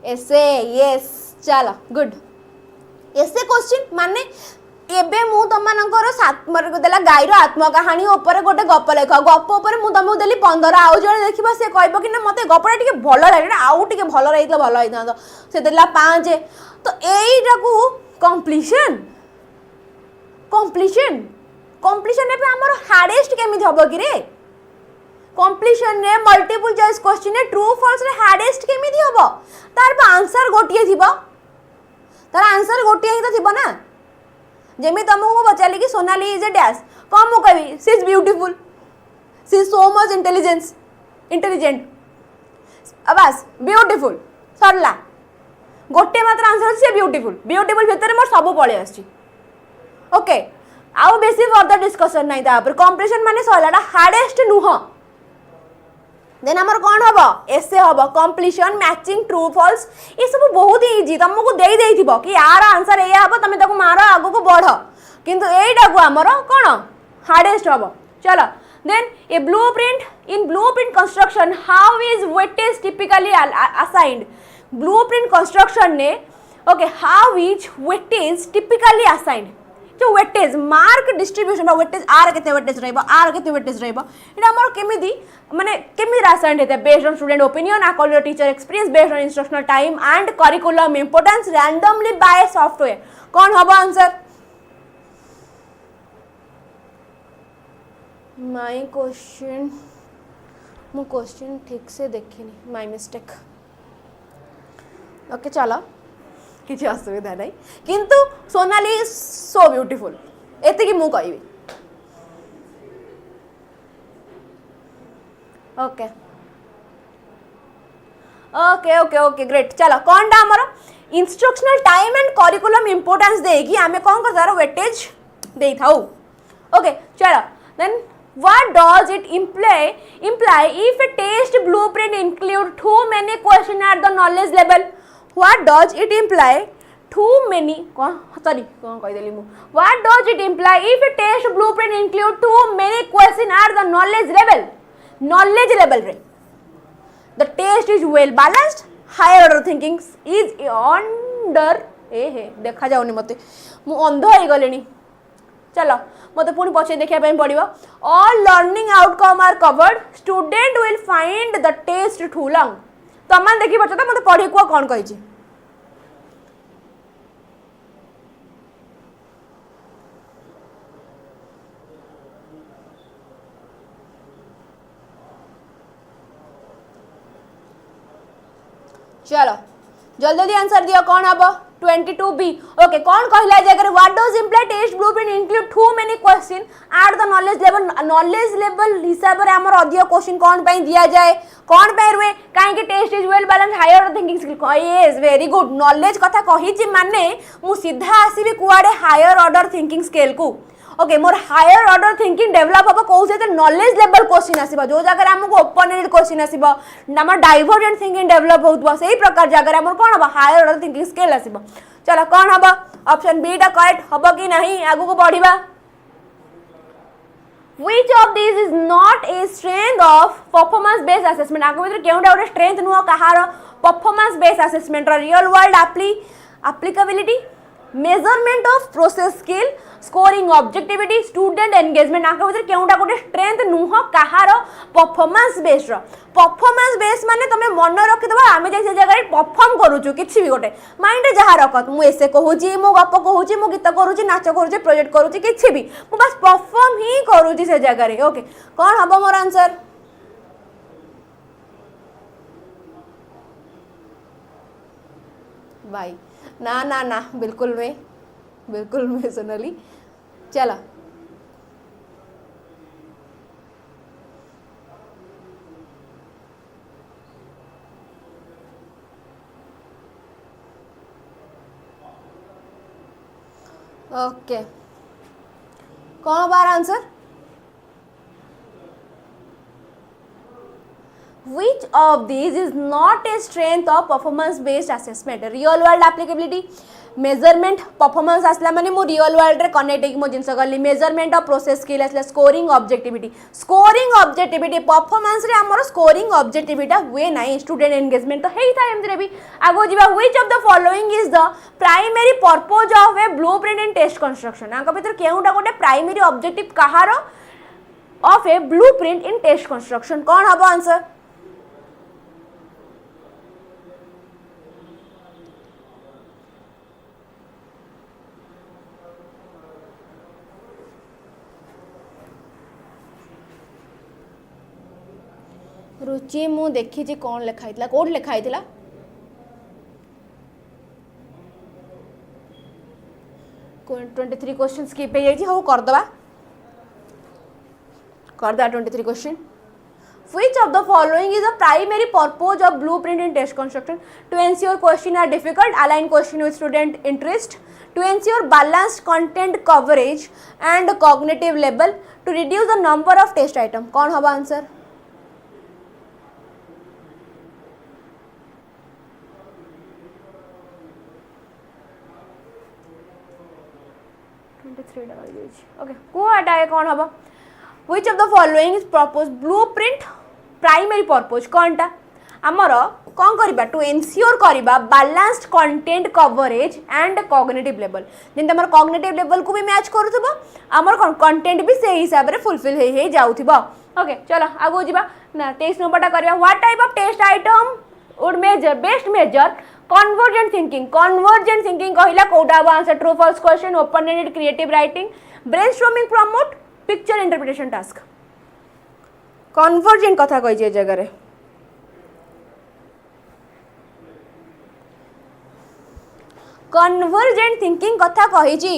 ऐसे यस चलो गुड ऐसे क्वेश्चन माने एबे मु तमनकर सात मार्क देला गाईर आत्मकहानी ऊपर गोटे गप लेख गप ऊपर मु तुमको देली 15 आउ जणे देखिबा से कहबो कि ना मते गपटा टिके भलो लागले आउ टिके भलो रहितला भलो आइता से देला 5 तो एईटा को कंप्लीशन कंप्लीशन कंप्लीशन ने पे हमर हार्डेस्ट केमिति हबो कि रे कंप्लीशन ने मल्टीपल चॉइस क्वेश्चन ने ट्रू फॉल्स रे हार्डेस्ट केमिति हबो तार आंसर गोटिए थिबो तार आंसर गोटिए ही तो थिबो ना जेमी तुमको पचाली कि सोनाली इज ए डैश कौन मु कहबी she is beautiful she is so much intelligent बस ब्यूटीफुल सरला गोटे मात्र आंसर अच्छे ब्यूटीफुल ब्यूटीफुल भितर मोर सब पळे आछि ओके आउ बेसी फर्दर डिस्कशन नहीं ता पर कंप्लीशन माने सरला हार्डेस्ट नुह देन हमर कौन हबो ऐसे हबो कंप्लीशन मैचिंग ट्रू फॉल्स ये सब बहुत ही इजी तुमको देई देइथिबो कि यार आंसर एया हबो तमे ताको मारो आगो को बढ़ किंतु एइटा को हमर कोन हार्डेस्ट हबो चलो then a blueprint in blueprint construction how is weightage typically assigned blueprint construction ने okay how is weightage typically assigned जो वेटेज मार्क डिस्ट्रीब्यूशन वेटेज आर केते वेटेज रहबो आर केते वेटेज रहबो एटा हमर केमिति माने केमि असाइन्ड हेते based on student opinion according to teacher experience based on instructional time and curriculum importance randomly by software कौन हबो आंसर माय क्वेश्चन मु क्वेश्चन ठीक से देखिनी माय मिस्टेक ओके चलो किसी असुविधा नहीं किंतु सोनाली सो ब्यूटीफुल एति मु कहबी okay okay okay okay great चलो कौन टा हमर instructional time and curriculum importance देगी आमे कौन करतार वेटेज देई थाउ ओके चलो then what does it imply if a test blueprint include too many question at the knowledge level what does it imply too many what does it imply if a test blueprint include too many question at the knowledge level re the test is well balanced higher order thinking is under देखा जाउनी मते मु अंध हो गलेनी चलो मत पुणी पचे देखा पड़ो all learning outcome are covered student will find the test too long तुम देखी पार्छ तो मत पढ़ी कुआ कौन कही चलो जल्दी जल्दी आंसर दियो कौन हम 22B ओके कौन कहला जगह what does imply test blueprint include too many question at the knowledge level हिसाब रे हमर अधिक क्वेश्चन कौन पे दिया जाए कौन पे रुए काहे test is well balance higher order thinking skill yes very good knowledge कथा कहि माने मु सीधा आसीबी कुआडे हायर ऑर्डर थिंकिंग स्केल को okay more higher order thinking develop हम कौन से नॉलेज लेवल क्वेश्चन आसीबा जो जगह हमको ओपन एंडेड क्वेश्चन आसीबा हम डाइवर्जेंट थिंकिंग डेवलप होतबा सही प्रकार जगह हमर कोन हम हायर ऑर्डर थिंकिंग स्केल आसीबा चलो कौन हम ऑप्शन बी टा करेक्ट हम कि नहीं आगु को बढ़िबा which of these is not a strength of performance based assessment आगु भीतर केउटा ओटे स्ट्रेंथ नुह कहार performance based assessment real world applicability measurement of process skill scoring objectivity student engagement आंका भीतर केउटा गोटे स्ट्रेंथ नुह कहार परफॉर्मेंस बेस्ड माने तमे मन रखि दबा आमे जे जगह परफॉर्म करूछु किछि भी गोटे माइंड जहा रखत मु ऐसे कहूची मु गप कहूची मु गीत करूची नाच करूची प्रोजेक्ट करूची किछि भी मु बस परफॉर्म ही करूची से जगह रे ओके कोन हबो मोर आंसर भाई ना ना ना बिल्कुल में सोनाली चलो ओके कौन बार answer Which of these is not a strength of performance based assessment? Real world applicability, measurement performance आसला माने मु real world रे कनेक्ट एक मो जिंस गली मेजरमेंट ऑफ प्रोसेस स्किल आसला स्कोरिंग ऑब्जेक्टिविटी परफॉर्मेंस रे हमर स्कोरिंग ऑब्जेक्टिविटी हुए नाही स्टूडेंट एंगेजमेंट तो हेई था एमरे भी आगो जीवा which of the following is the primary purpose of a blueprint in test construction आका भीतर केउटा गोटे प्राइमरी ऑब्जेक्टिव कहार of a blueprint in test construction कौन हबो आंसर रुचि मु देखी कौन लिखाई कौट लिखाई 23 क्वेश्चन स्किप हो जाए करदे 23 question Which of the following is the primary purpose of blueprint in test construction? To ensure question are difficult, align question with student interest, to ensure balanced content coverage and cognitive level, to reduce the number of test item. कौन होगा answer? Okay, कौन होगा? Which of the following is proposed blueprint primary purpose कौन टा आमर कौन करिबा to ensure करिबा balanced content coverage and cognitive level जेंत हमर कॉग्निटिव लेवल को भी मैच करूथबो हमर कंटेंट भी से हिसाब रे फुलफिल हे जाउथबो ओके चलो आगो जिबा ना 23 नंबर टा करिबा what type of test item would measure best measure convergent thinking कहिला कोडा answer true false question open ended creative writing brainstorming promote picture interpretation task convergent कथा कहि जे जगह रे कन्वर्जेंट थिंकिंग कथा कहि जी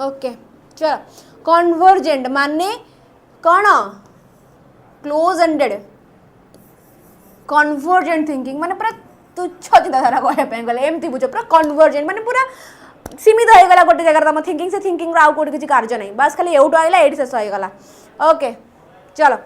ओके चलो कन्वर्जेंट माने कौन क्लोज एंडेड कन्वर्जेंट थिंकिंग माने पूरा तुच्छ चिंताधारा कहवाई गले एमती बुझ पूरा कन्वर्जेंट माने पूरा सीमित हो गला गोटे जगह तुम थिंकिंग से थिंकिंग आउ कोठी किसी कार्य नहीं बस खाली एउट आइला एडी शेष हो गला ओके चलो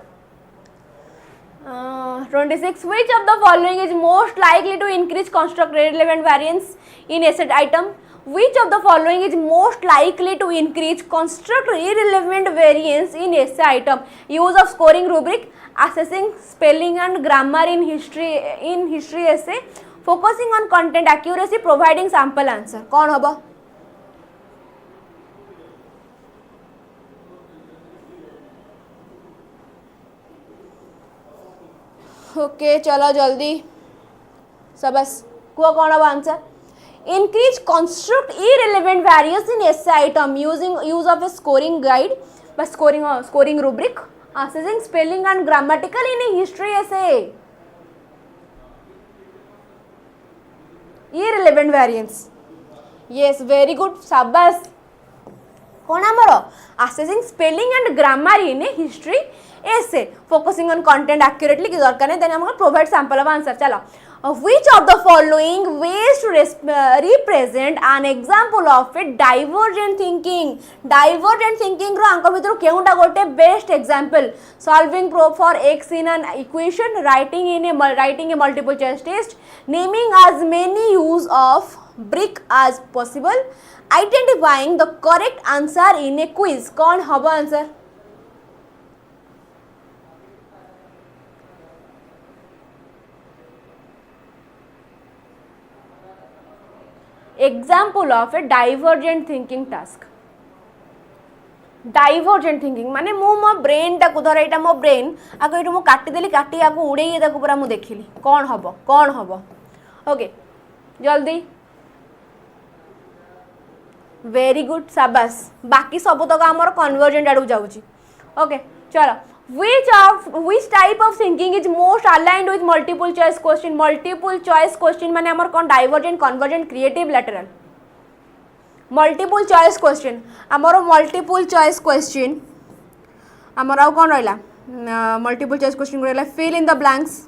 26 which of the following is most likely to increase construct relevant variance in asset item which of the following is most likely to increase construct irrelevant variance in essay item use of scoring rubric assessing spelling and grammar in history essay focusing on content accuracy providing sample answer कौन होगा okay चलो जल्दी सबस कुह कौन हम answer increase construct irrelevant variance in essay item using use of a scoring guide by scoring rubric assessing spelling and grammatical in a history essay irrelevant variance yes very good sabas कौन आमर assessing spelling and grammar in a history essay focusing on content accurately कि दरकार नहीं देने हमको provide sample of answer चलो which of the following ways to represent an example of a divergent thinking रो आंक भितर केउटा गोटे best example solving for x in an equation writing a multiple choice test naming as many use of brick as possible identifying the correct answer in a quiz कौन hub answer example of a divergent thinking task divergent thinking माने मु मो brain टा को धर एटा मो brain आको एटा मो काटी देली काटी आको उड़ेई ताको पूरा मु देखिली कौन हबो ओके जल्दी वेरी गुड शाबाश बाकी सब तक आमर कन्वर्जेंट आडू जाउची ओके चलो which type of thinking is most aligned with multiple choice question माने आमर कौन divergent convergent creative lateral multiple choice question आमर multiple choice question आमर आउ कौन रहला multiple choice question रहला fill in the blanks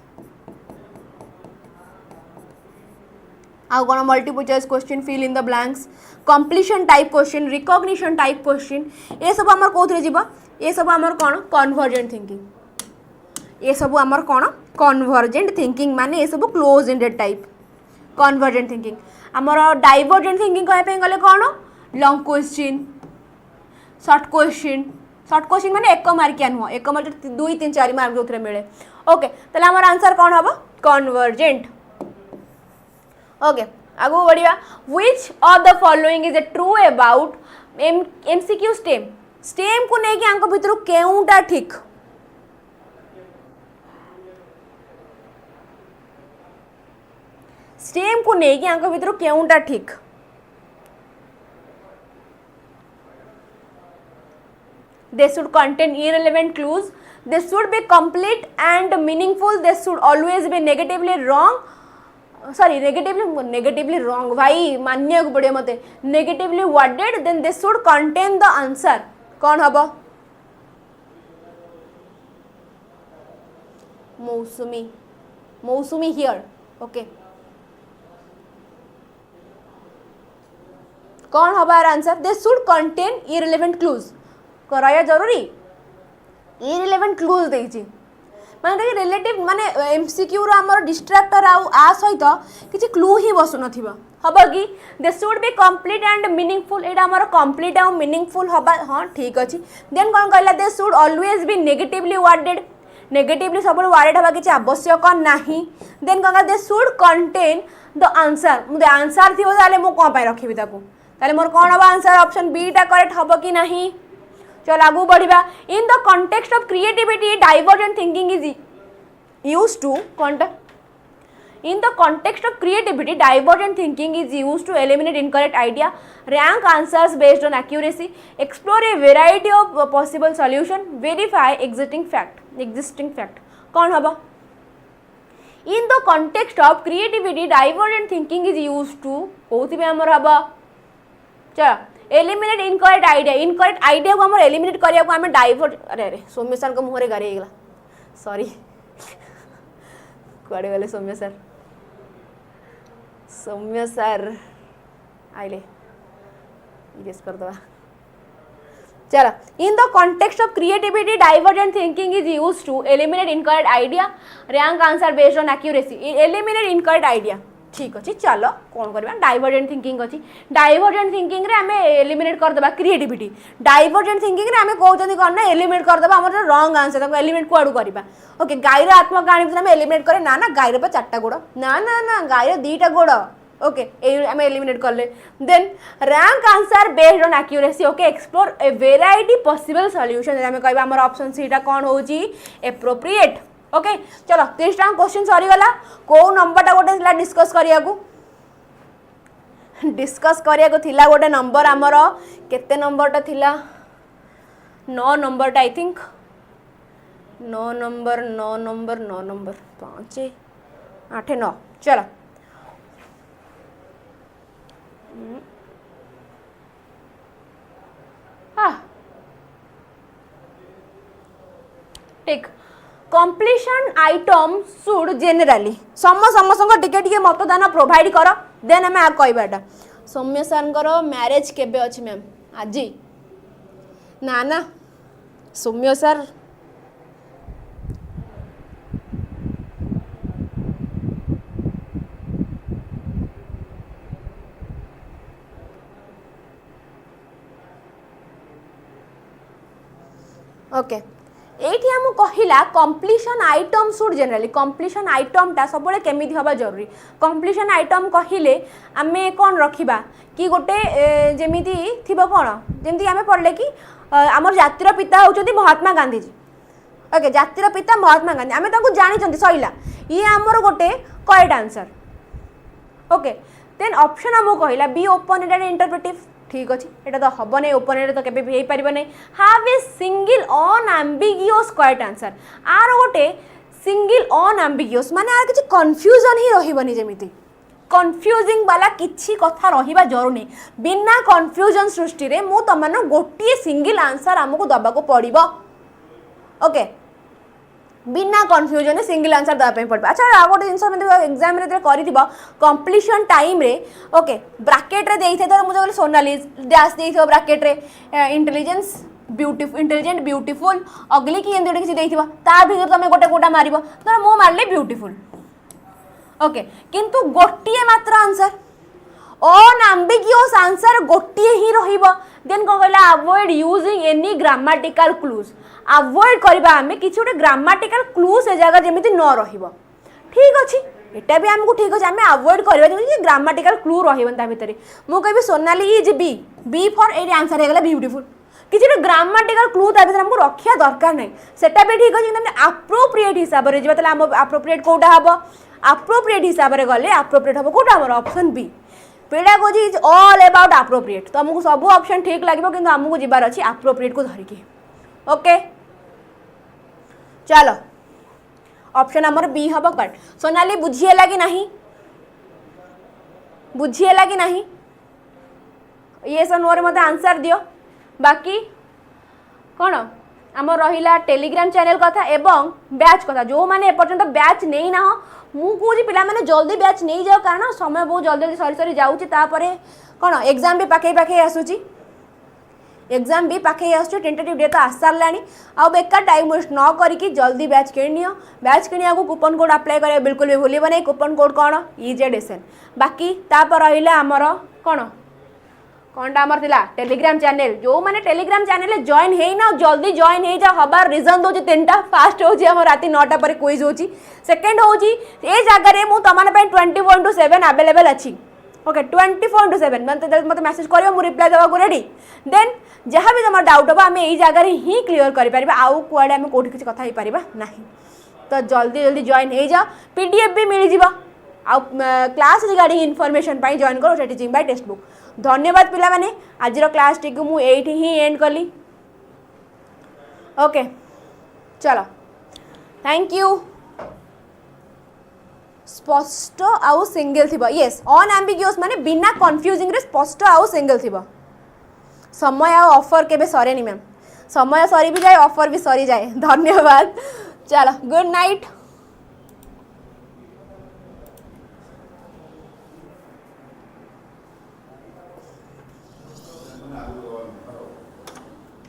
आउ कौन multiple choice question fill in the blanks completion type question recognition type question ये सब आमर कोथरे जीवा ये सब आमर कौन कन्वर्जेंट थिंकिंग ये सब आमर कौन कन्वर्जेंट थिंकिंग माने ये सब close ended type convergent thinking आमर डाइवर्जेंट थिंकिंग कहया पे गले कौन लॉन्ग क्वेश्चन शॉर्ट क्वेश्चन माने एक मार्किया नुह एक मार्क 2 3 4 मार्क जोथरे मिले ओके तले आमर आंसर कौन हबो कन्वर्जेंट ओके आगो बढ़िया which of the following is a true about MCQ stem को नहीं कि आंक भितर केउटा ठीक स्टेम को नहीं कि आंक भितर केउटा ठीक they should contain irrelevant clues they should be complete and meaningful they should always be negatively wrong भाई मानिया को पड़े मते negatively worded then they should contain the answer कौन हबो मौसुमी हियर ओके कौन हबो यार answer they should contain irrelevant clues कराया जरूरी इररिलेवेंट क्लूज देछि माने कि रिलेटिव माने एमसीक्यू रो हमर डिस्ट्रैक्टर आ सहित किछि क्लू ही बसु नथिबा हबो कि they should be complete and meaningful एटा हमर कंप्लीट एंड मीनिंगफुल हबा हां ठीक अछि देन कोन कहला they should always be negatively सब वर्डेड हबा किछि आवश्यक नाही देन कोन they should contain the answer मुदे आंसर थिबो ताले मु कोन पाई रखिबि ताकू ताले मोर कोन हबा आंसर ऑप्शन बी टा करेक्ट हबो कि नाही चल आगू बढ़िबा in the context of creativity divergent thinking is used to in the context of creativity divergent thinking is used to eliminate incorrect idea rank answers based on accuracy explore a variety of possible solution verify existing fact कौन हबा in the context of creativity divergent thinking is used to कोथि बे हमर हबा चल eliminate incorrect idea को हमर eliminate करिया को हमें डाइवर्ट अरे सौम्य सर को मुहरे गारे गेला सॉरी कुआडे गले सौम्य सर आइले गेस कर दवा चलो in the context of creativity divergent thinking is used to eliminate incorrect idea rank answer based on accuracy eliminate incorrect idea ठीक अच्छे चलो कौन करबा डाइवर्जेंट थिंकिंग अच्छी डाइवर्जेंट थिंकिंग रे हमें एलिमिनेट कर देबा क्रिएटिविटी डाइवर्जेंट थिंकिंग रे हमें कहउछन कोन ना एलिमिनेट कर देबा हमर रॉन्ग आंसर ताको एलिमिनेट कोआडू करबा ओके गायर आत्मा कहानी में हमें एलिमिनेट करे ना गायर पे चारटा गोड़ ना गायर दीटा गोड़ ओके हमें एलिमिनेट कर ले then rank answer based on accuracy okay explore a variety possible solution हमें कहबा हमर ऑप्शन सी टा कोन होची एप्रोप्रिएट ओके चलो 30 टाइम क्वेश्चन सरीगला को नंबरटा गोटे डिस्कस करिया गोटे नंबर आमर केते नंबरटा थिला 9 नंबरटा आई थिंक 9 नंबर 5 8 9 चलो ठीक कंप्लीशन आइटम शुड जेनेराली समस्त टिके मतदान प्रोवाइड कर देन आम आ कहबाटा सौम्य सार मैरेज केबे अछि मैम आज ना ना सौम्य सार ओके एठी हम कहिला completion item should generally completion आइटमटा सब केमिति हवा जरूरी कंप्लीशन आइटम कहिले आमे कौन रखिबा कि गोटे जेमिति थिबो कोन जेमिति आमे पढ़ले कि हमर जातिर पिता होउछथि महात्मा गांधी जी ओके जातिर पिता महात्मा गांधी आमे ताको जानि चंती सइला ये हमर गोटे correct answer okay then option हम कहिला बी ओपन एंडेड इंटरप्रेटिव ठीक अच्छे यहाँ तो हम नहीं ओपन एंडेड तो केबे हो पार नहीं have a single unambiguous correct answer आर गोटे सिंगल अनएम्बिगियस माने आर किछि कंफ्यूजन ही रहिबनी जेमिति कंफ्यूजिंग वाला किछि कथा रहिबा जरूर नहीं बिना कंफ्यूजन सृष्टि रे मु तमन गोटिए सिंगल आंसर हमको दबाको पड़िबो ओके बिना कन्फ्यूजन सिंगल आंसर देवाई पड़े अच्छा आ गोटे जिन एग्जाम कंप्लीशन टाइम रे ओके ब्राकेट रे देइथे तो मुझे सोनाली डैश देइथो ब्राकेट रे इंटेलिजेंस ब्यूटीफुल इंटेलिजेंट ब्यूटीफुल अगली कि एंती किसी देइथिबो ता भीतर तुम गोटे कोटा मारिबो तो मु मारले ब्यूटीफुल ओके किंतु गोटिए मात्र आंसर अनएम्बिगियस आंसर गोटिए ही रहिबो देन को कहला avoid using any grammatical clues avoid करबा हमें किछि गोटे ग्रामेटिकल क्लू से जगह जेमिति न रहिबो ठीक अछि एटा भी हमको ठीक अछि हमें अवॉइड करबा जेमिति ग्रामेटिकल क्लू रहिबन ता भितरे मु कहबी Sonali is B B for a answer हे गेला ब्यूटीफुल किछि गोटे ग्रामेटिकल क्लू ता भितरे हमको रखिया दरकार नै सेटा भी ठीक अछि हमने एप्रोप्रिएट हिसाब रे जेबा तले हम एप्रोप्रिएट कोटा हबो एप्रोप्रिएट हिसाब रे गले एप्रोप्रिएट हबो कोटा हमर option B pedagogy is all about appropriate तो हमको सब ऑप्शन ठीक लागिबो किंतु हमको जिबार अछि एप्रोप्रिएट को धरिकी ओके चलो ऑप्शन नंबर बी हम करेक्ट सोनाली बुझीला कि नहीं बुझीला कि नहीं ये सब नोर मत आंसर दियो बाकी कौन आम रहा टेलीग्राम चैनल कथा एवं बैच कथा जो मैंने एपर्यंत बैच नहीं ना मु कौन पिला माने जल्दी बैच नहीं जाओ कारण समय बहुत जल्दी जल्दी सरी सरी जाऊँगी कौन एग्जाम भी पाखे पाखे आसूची एग्जाम भी पाखे आसुची टेंटेटिव डेट तो आस सारानी आउ बेकार टाइम वेस्ट न करके जल्दी बैच किनियो बैच किनिया को कूपन कोड अप्लाई करे बिल्कुल भी भूलिबो नहीं कूपन कोड कौन 𝐸𝐳 बाकी तापर रहिला हमर कौन कौनटा आमर थिला टेलीग्राम चैनल जो मैंने टेलीग्राम चैनल जॉइन है ना जल्दी जॉइन हो जा हबार रीजन दो तीनटा फास्ट हो राति 9टा पर क्विज हो सेकेंड हो ए जगह मु तमन 24/7 अवेलेबल अच्छी ओके 24/7 मत मैसेज करियो मु रिप्लाई देवा को रेडी देन जहाँ भी तुम डाउट हम आम यही जगह ही क्लीयर कर आउ कुआडे आम कौटी किसी कथा पारिबा नहीं तो जल्दी जल्दी जॉइन हो जा पीडीएफ भी मिल जा आउ क्लास रिगार्डिंग इनफॉरमेशन पाई जॉइन करो टीचिंग बाय टेक्स्ट बुक धन्यवाद पिला माने आज क्लास टी मु एठी ही एंड कली ओके चलो थैंक यू स्पष्ट आउ सिंगल थिबा यस अनएम्बिगियस माने बिना कंफ्यूजिंग रे स्पष्ट आउ सिंगल थिबा समय आ ऑफर केबे सरेनी मैम समय सरी भी जाए ऑफर भी सरी जाए धन्यवाद चलो गुड नाइट।